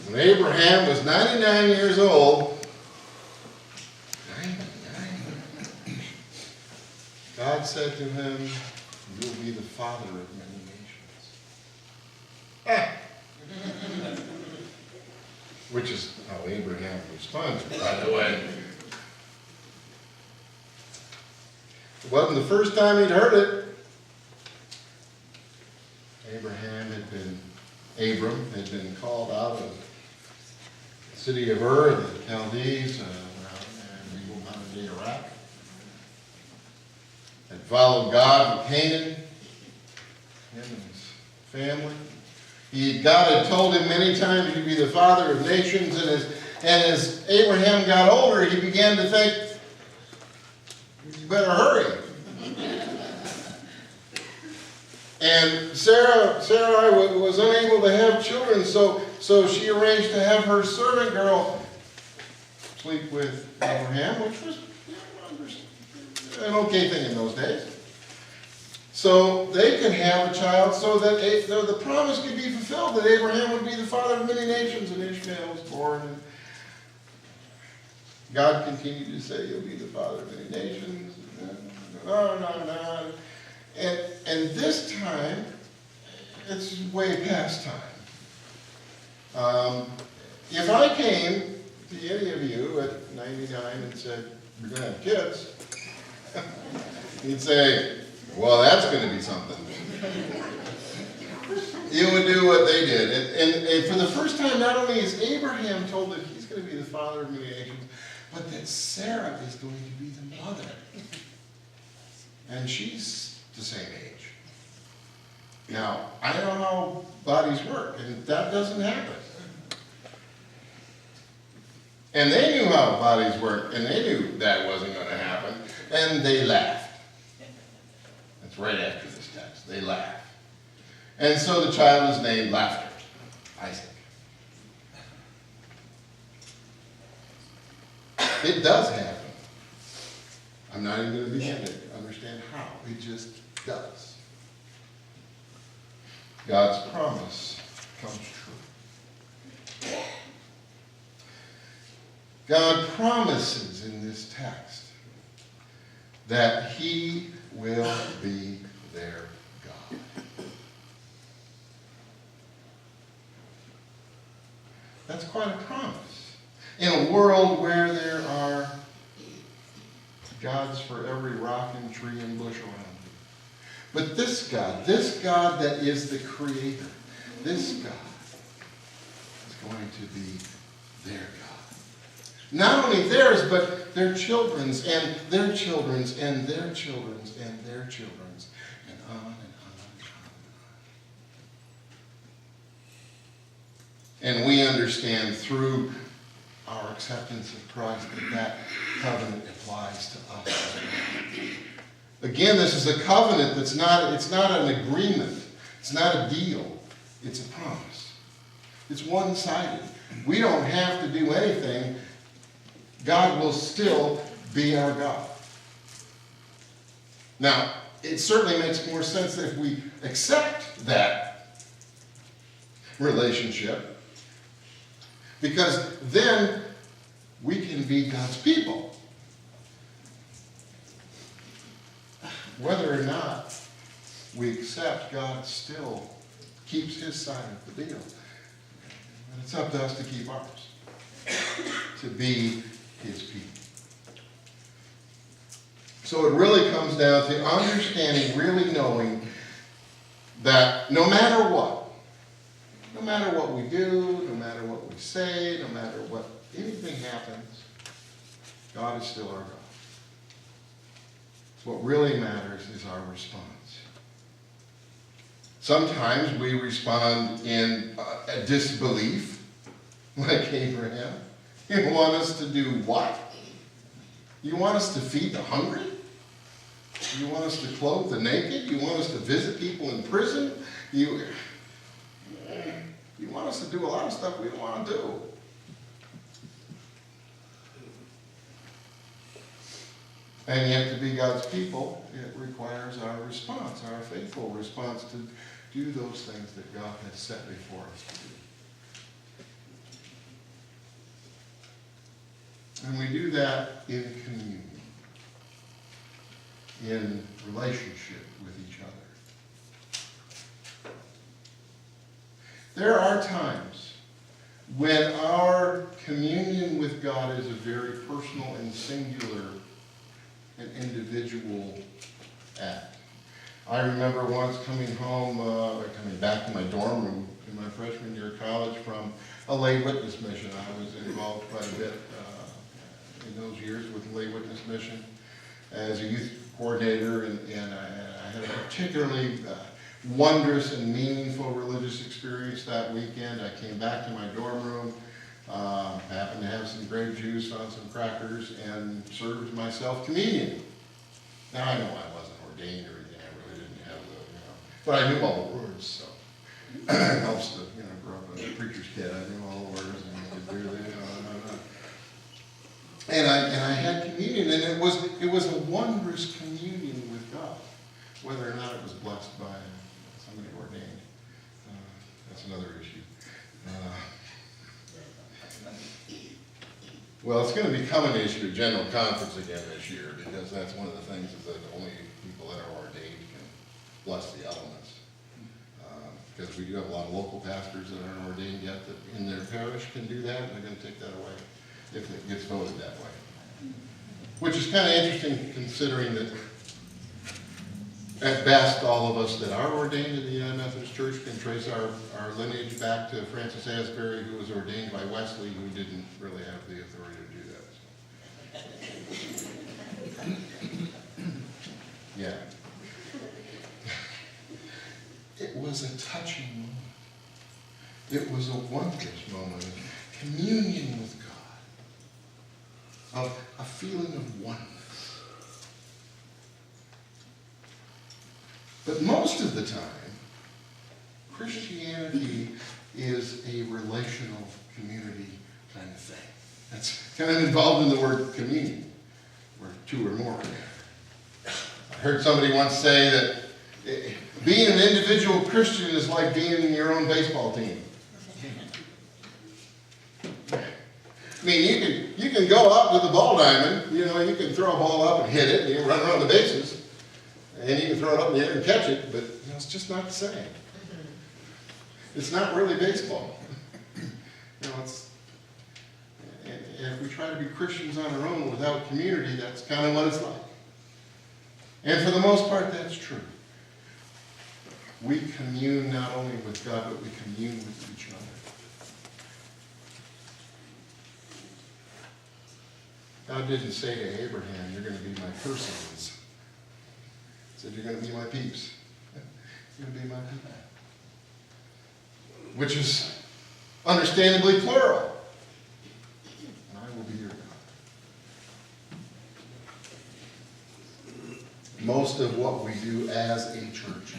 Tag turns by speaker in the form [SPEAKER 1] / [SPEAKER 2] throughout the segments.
[SPEAKER 1] When Abraham was 99 years old, God said to him, "You'll be the father of many nations." Which is how Abraham responded, by the way. It wasn't the first time he'd heard it. Abram had been called out of the city of Ur, the Chaldees, and modern-day Iraq. Had followed God to Canaan, him and his family. God had told him many times he'd be the father of nations, and as Abraham got older, he began to think, you better hurry. And Sarai was unable to have children, so she arranged to have her servant girl sleep with Abraham, which was an okay thing in those days. So they could have a child so that the promise could be fulfilled, that Abraham would be the father of many nations, and Ishmael was born. And God continued to say, you'll be the father of many nations. No. And this time, it's way past time. If I came to any of you at 99 and said, we're going to have kids, you'd say, well, that's going to be something. You would do what they did. And for the first time, not only is Abraham told that he's going to be the father of many nations, but that Sarah is going to be the mother. And she's the same age. Now, I don't know how bodies work, and that doesn't happen. And they knew how bodies work, and they knew that wasn't going to happen, and they laughed. That's right after this text. They laughed. And so the child is named Laughter, Isaac. It does happen. I'm not even going to begin to understand how. It just does. God's promise comes true. God promises in this text that he will be their God. That's quite a promise. In a world where there are gods for every rock and tree and bush around you. But this God that is the Creator, this God is going to be their God. Not only theirs, but their children's, and their children's, and their children's, and their children's, and on and on and on. And we understand through our acceptance of Christ that covenant applies to us. Again, this is a covenant it's not an agreement. It's not a deal. It's a promise. It's one-sided. We don't have to do anything. God will still be our God. Now, it certainly makes more sense if we accept that relationship, because then we can be God's people. Whether or not we accept, God still keeps his side of the deal. And it's up to us to keep ours, to be his people. So it really comes down to understanding, really knowing that no matter what we do, no matter what we say, no matter what anything happens, God is still our God. What really matters is our response. Sometimes we respond in a disbelief, like Abraham. You want us to do what? You want us to feed the hungry? You want us to clothe the naked? You want us to visit people in prison? You want us to do a lot of stuff we don't want to do. And yet to be God's people, it requires our response, our faithful response to do those things that God has set before us to do. And we do that in communion, in relationship with each other. There are times when our communion with God is a very personal and singular and individual act. I remember once coming back to my dorm room in my freshman year of college from a lay witness mission. I was involved quite a bit in those years with the lay witness mission as a youth coordinator, and I had a particularly wondrous and meaningful religious experience that weekend. I came back to my dorm room, happened to have some grape juice on some crackers, and served myself communion. Now I know I wasn't ordained or anything, I really didn't have but I knew all the words, so it helps to grow up as a preacher's kid. I knew all the words and you could do that. And I had communion, and it was a wondrous communion with God, whether or not it was blessed by somebody ordained. That's another issue. Well, it's going to become an issue at General Conference again this year, because that's one of the things is that only people that are ordained can bless the elements. Because we do have a lot of local pastors that aren't ordained yet that in their parish can do that, and they're going to take that away if it gets voted that way. Which is kind of interesting, considering that at best all of us that are ordained in the United Methodist Church can trace our lineage back to Francis Asbury, who was ordained by Wesley, who didn't really have the authority to do that. So. Yeah. It was a touching moment. It was a wondrous moment of communion with God, of a feeling of oneness. But most of the time, Christianity is a relational community kind of thing. That's kind of involved in the word communion, where two or more are there. I heard somebody once say that being an individual Christian is like being in your own baseball team. I mean, you can go up to the ball diamond, you can throw a ball up and hit it, and you can run around the bases, and you can throw it up in the air and catch it, but it's just not the same. It's not really baseball. And if we try to be Christians on our own without community, that's kind of what it's like. And for the most part, that's true. We commune not only with God, but we commune with each other. God didn't say to Abraham, you're going to be my persons. He said, you're going to be my peeps. You're going to be my people. Which is understandably plural. And I will be your God. Most of what we do as a church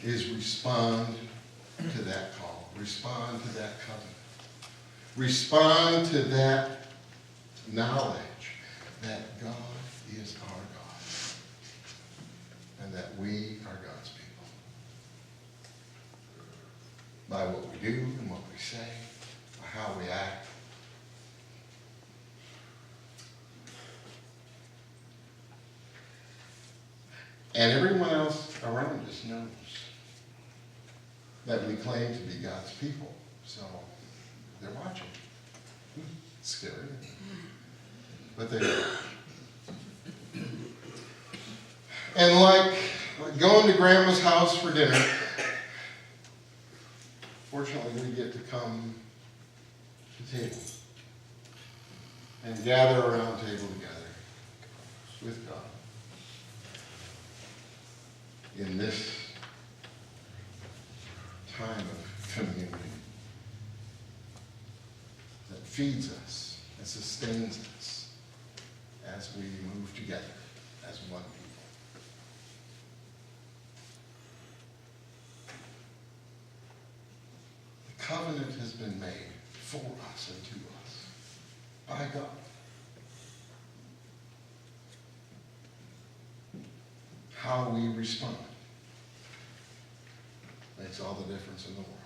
[SPEAKER 1] is respond to that call. Respond to that covenant. Respond to that knowledge that God is our God and that we are God's people. By what we do and what we say, by how we act. And everyone else around us knows that we claim to be God's people. So they're watching. It's scary. But they are. And like going to Grandma's house for dinner, fortunately we get to come to the table and gather around the table together with God in this time of communion that feeds us and sustains us as we move together as one people. The covenant has been made for us and to us by God. How we respond makes all the difference in the world.